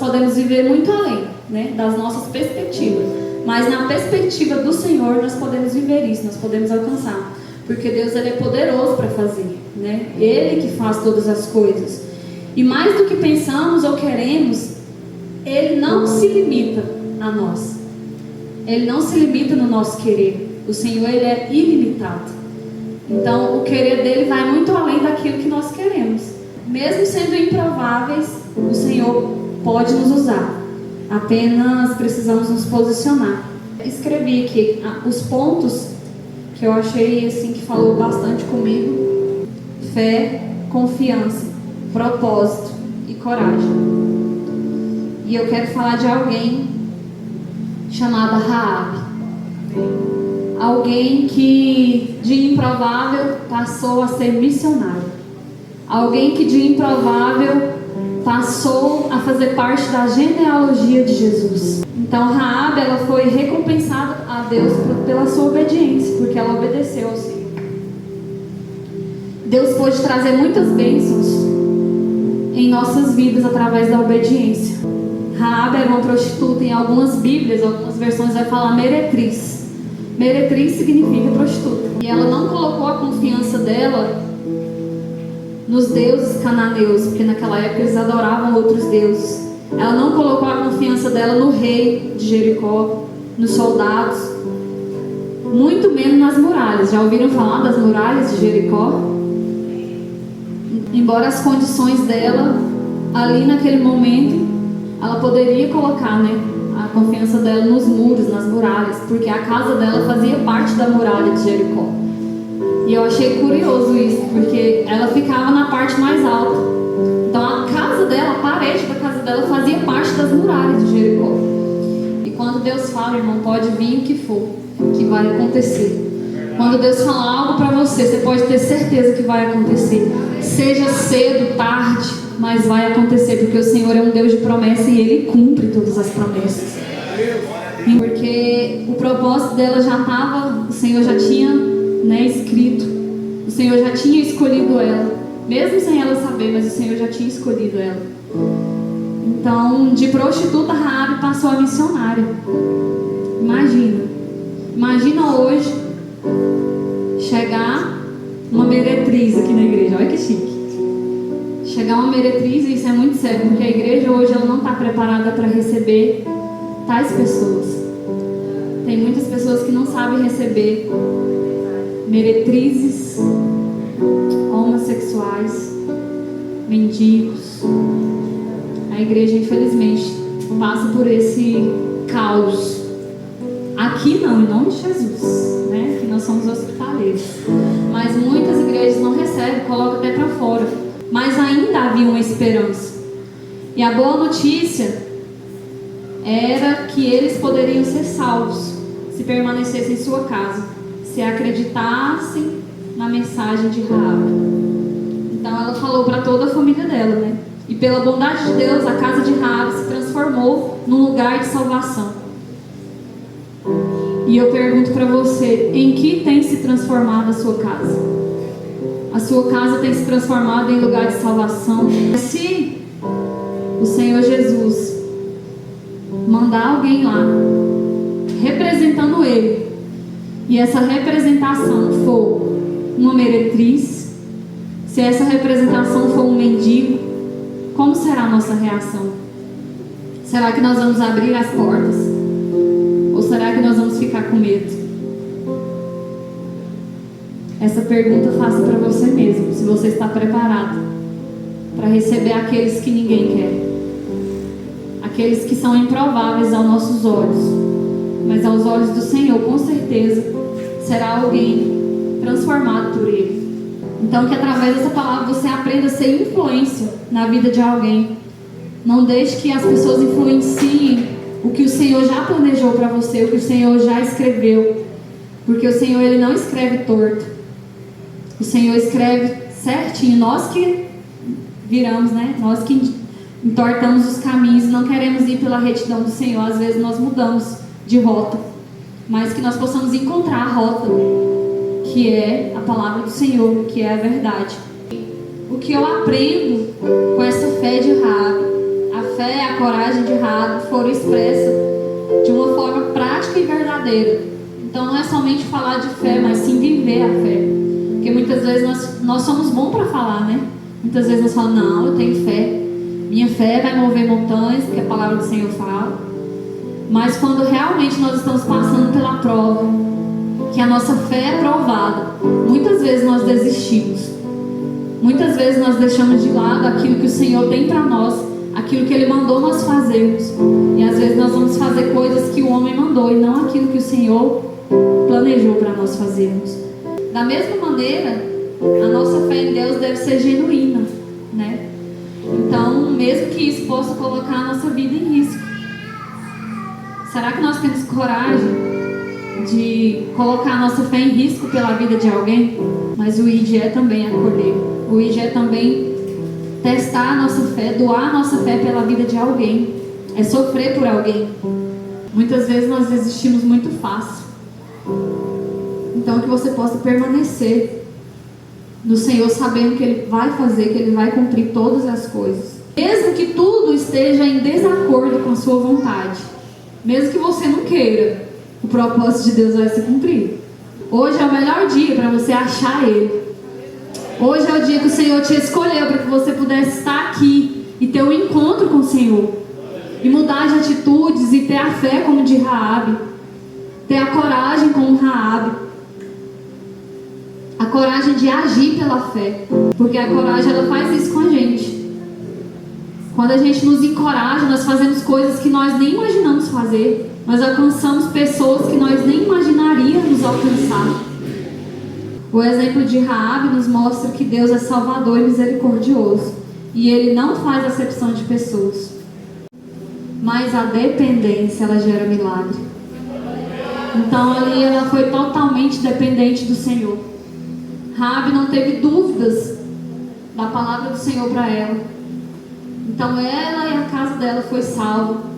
podemos viver muito além, né, das nossas perspectivas. Mas na perspectiva do Senhor, nós podemos viver isso, nós podemos alcançar. Porque Deus, Ele é poderoso para fazer, né? Ele que faz todas as coisas. E mais do que pensamos ou queremos, Ele não se limita a nós. Ele não se limita no nosso querer. O Senhor, Ele é ilimitado. Então, o querer dele vai muito além daquilo que nós queremos. Mesmo sendo improváveis, o Senhor pode nos usar. Apenas precisamos nos posicionar. Escrevi aqui os pontos que eu achei assim, que falou bastante comigo: fé, confiança, propósito e coragem. E eu quero falar de alguém chamada Raabe. Alguém que de improvável passou a ser missionário. Alguém que de improvável passou a fazer parte da genealogia de Jesus. Então Raabe, ela foi recompensada a Deus pela sua obediência, porque ela obedeceu ao Senhor. Deus pôde trazer muitas bênçãos em nossas vidas através da obediência. Raabe era uma prostituta. Em algumas bíblias, algumas versões vai falar meretriz. Meretriz significa prostituta. E ela não colocou a confiança dela nos deuses cananeus, porque naquela época eles adoravam outros deuses. Ela não colocou a confiança dela no rei de Jericó, nos soldados, muito menos nas muralhas. Já ouviram falar das muralhas de Jericó? Embora as condições dela, ali naquele momento, ela poderia colocar, né, a confiança dela nos muros, nas muralhas, porque a casa dela fazia parte da muralha de Jericó. E eu achei curioso isso, porque ela ficava na parte mais alta. Então a casa dela, a parede da casa dela fazia parte das muralhas de Jericó. E quando Deus fala, irmão, pode vir o que for, que vai acontecer. Quando Deus falar algo para você, você pode ter certeza que vai acontecer. Seja cedo, tarde, mas vai acontecer, porque o Senhor é um Deus de promessa e Ele cumpre todas as promessas. Porque o propósito dela já estava, o Senhor já tinha, né, escrito. O Senhor já tinha escolhido ela, mesmo sem ela saber, mas o Senhor já tinha escolhido ela. Então, de prostituta, Raabe passou a missionária. Imagina hoje chegar uma meretriz aqui na igreja. Olha que chique. Chegar uma meretriz, e isso é muito sério, porque a igreja hoje ela não está preparada para receber tais pessoas. Tem muitas pessoas que não sabem receber meretrizes, homossexuais, mendigos. A igreja, infelizmente, passa por esse caos. Aqui não, em nome de Jesus, né? Que nós somos hospitaleiros. Mas muitas igrejas não recebem, colocam até para fora. Mas ainda havia uma esperança. E a boa notícia era que eles poderiam ser salvos se permanecessem em sua casa, se acreditassem na mensagem de Raabe. Então ela falou para toda a família dela, né? E pela bondade de Deus, a casa de Raabe se transformou num lugar de salvação. E eu pergunto para você, em que tem se transformado a sua casa? A sua casa tem se transformado em lugar de salvação? Se o Senhor Jesus mandar alguém lá, representando Ele, e essa representação for uma meretriz, se essa representação for um mendigo, como será a nossa reação? Será que nós vamos abrir as portas? Ou será que nós vamos ficar com medo? Essa pergunta faça para você mesmo, se você está preparado para receber aqueles que ninguém quer, aqueles que são improváveis aos nossos olhos, mas aos olhos do Senhor, com certeza, será alguém transformado por Ele. Então, que através dessa palavra você aprenda a ser influência na vida de alguém. Não deixe que as pessoas influenciem o que o Senhor já planejou para você, o que o Senhor já escreveu. Porque o Senhor, Ele não escreve torto. O Senhor escreve certinho. Nós que viramos, né? Nós que entortamos os caminhos e não queremos ir pela retidão do Senhor. Às vezes nós mudamos de rota. Mas que nós possamos encontrar a rota, que é a palavra do Senhor, que é a verdade. O que eu aprendo com essa fé de Raabe, a fé, a coragem pregado foram expressas de uma forma prática e verdadeira. Então não é somente falar de fé, mas sim viver a fé. Porque muitas vezes nós somos bons para falar, né? Muitas vezes nós falamos, não, eu tenho fé. Minha fé vai mover montanhas, porque a palavra do Senhor fala. Mas quando realmente nós estamos passando pela prova, que a nossa fé é provada, muitas vezes nós desistimos. Muitas vezes nós deixamos de lado aquilo que o Senhor tem para nós, aquilo que Ele mandou nós fazermos. E às vezes nós vamos fazer coisas que o homem mandou e não aquilo que o Senhor planejou para nós fazermos. Da mesma maneira, a nossa fé em Deus deve ser genuína, né? Então, mesmo que isso possa colocar a nossa vida em risco, será que nós temos coragem de colocar a nossa fé em risco pela vida de alguém? Mas o ID é também acolher. O ID é também testar a nossa fé, doar a nossa fé pela vida de alguém. É sofrer por alguém. Muitas vezes nós desistimos muito fácil. Então que você possa permanecer no Senhor, sabendo que Ele vai fazer, que Ele vai cumprir todas as coisas. Mesmo que tudo esteja em desacordo com a sua vontade, mesmo que você não queira, o propósito de Deus vai se cumprir. Hoje é o melhor dia para você achar Ele. Hoje é o dia que o Senhor te escolheu para que você pudesse estar aqui e ter um encontro com o Senhor. E mudar de atitudes e ter a fé como de Raabe. Ter a coragem como Raabe. A coragem de agir pela fé. Porque a coragem, ela faz isso com a gente. Quando a gente nos encoraja, nós fazemos coisas que nós nem imaginamos fazer. Nós alcançamos pessoas que nós nem imaginaríamos alcançar. O exemplo de Raabe nos mostra que Deus é salvador e misericordioso. E Ele não faz acepção de pessoas. Mas a dependência, ela gera milagre. Então ali ela foi totalmente dependente do Senhor. Raabe não teve dúvidas da palavra do Senhor para ela. Então ela e a casa dela foi salva.